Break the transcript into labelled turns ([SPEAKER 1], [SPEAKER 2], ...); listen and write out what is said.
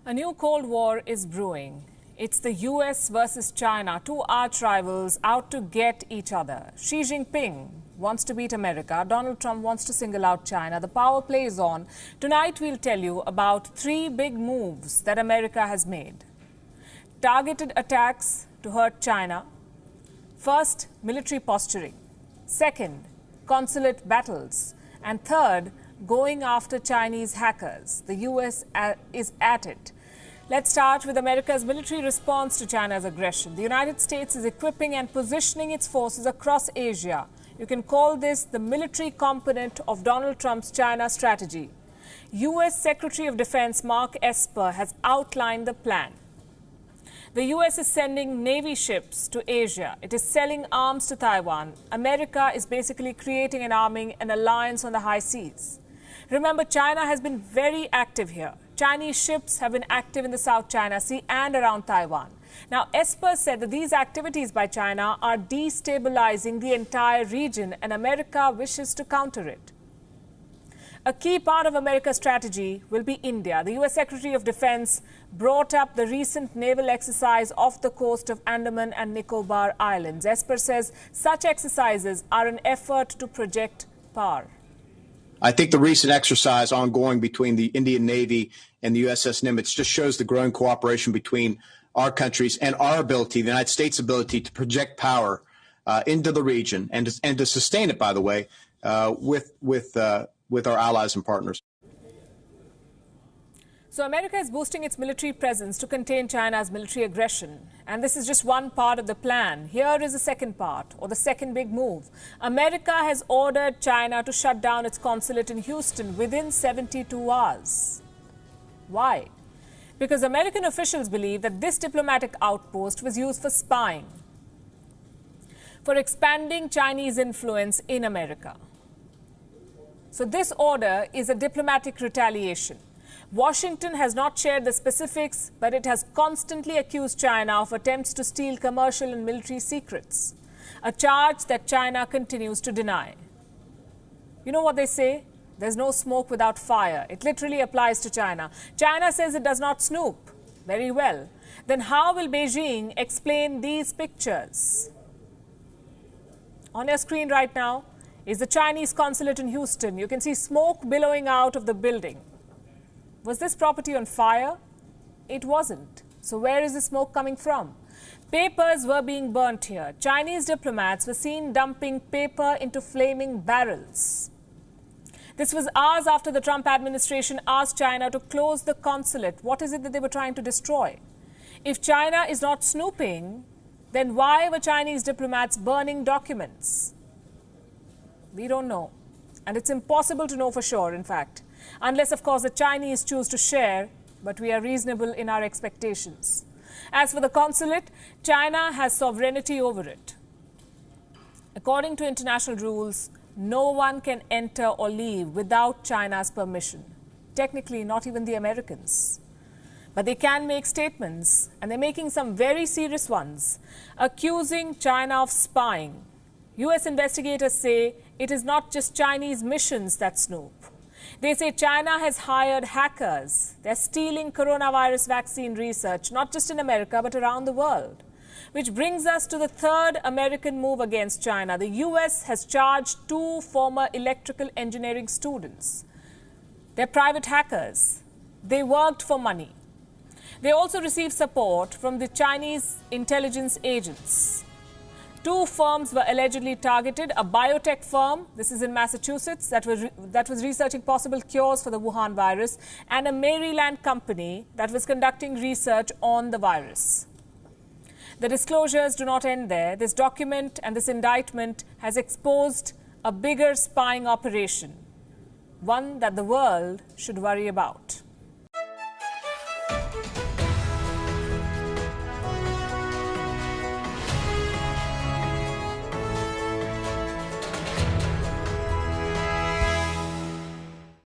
[SPEAKER 1] A new Cold War is brewing. It's the US versus China, two arch rivals out to get each other. Xi Jinping wants to beat America. Donald Trump wants to single out China. The power play is on. Tonight we'll tell you about three big moves that America has made. Targeted attacks to hurt China. First, military posturing. Second, consulate battles. And third, going after Chinese hackers. The US is at it. Let's start with America's military response to China's aggression. The United States is equipping and positioning its forces across Asia. You can call this the military component of Donald Trump's China strategy. US Secretary of Defense Mark Esper has outlined the plan. The US is sending Navy ships to Asia. It is selling arms to Taiwan. America is basically creating and arming an alliance on the high seas. Remember, China has been very active here. Chinese ships have been active in the South China Sea and around Taiwan. Now, Esper said that these activities by China are destabilizing the entire region and America wishes to counter it. A key part of America's strategy will be India. The US Secretary of Defense brought up the recent naval exercise off the coast of Andaman and Nicobar Islands. Esper says such exercises are an effort to project power.
[SPEAKER 2] I think the recent exercise ongoing between the Indian Navy and the USS Nimitz just shows the growing cooperation between our countries and our ability, the United States' ability to project power into the region and to sustain it, by the way, with our allies and partners.
[SPEAKER 1] So America is boosting its military presence to contain China's military aggression. And this is just one part of the plan. Here is the second part, or the second big move. America has ordered China to shut down its consulate in Houston within 72 hours. Why? Because American officials believe that this diplomatic outpost was used for spying, for expanding Chinese influence in America. So this order is a diplomatic retaliation. Washington has not shared the specifics, but it has constantly accused China of attempts to steal commercial and military secrets, a charge that China continues to deny. You know what they say? There's no smoke without fire. It literally applies to China. China says it does not snoop. Very well. Then how will Beijing explain these pictures? On your screen right now is the Chinese consulate in Houston. You can see smoke billowing out of the building. Was this property on fire? It wasn't. So where is the smoke coming from? Papers were being burnt here. Chinese diplomats were seen dumping paper into flaming barrels. This was hours after the Trump administration asked China to close the consulate. What is it that they were trying to destroy? If China is not snooping, then why were Chinese diplomats burning documents? We don't know. And it's impossible to know for sure, in fact. Unless, of course, the Chinese choose to share, but we are reasonable in our expectations. As for the consulate, China has sovereignty over it. According to international rules, no one can enter or leave without China's permission. Technically, not even the Americans. But they can make statements, and they're making some very serious ones, accusing China of spying. US investigators say it is not just Chinese missions that snoop. They say China has hired hackers. They're stealing coronavirus vaccine research, not just in America, but around the world. Which brings us to the third American move against China. The US has charged two former electrical engineering students. They're private hackers. They worked for money. They also received support from the Chinese intelligence agents. Two firms were allegedly targeted, a biotech firm, this is in Massachusetts, that was researching possible cures for the Wuhan virus, and a Maryland company that was conducting research on the virus. The disclosures do not end there. This document and this indictment has exposed a bigger spying operation, one that the world should worry about.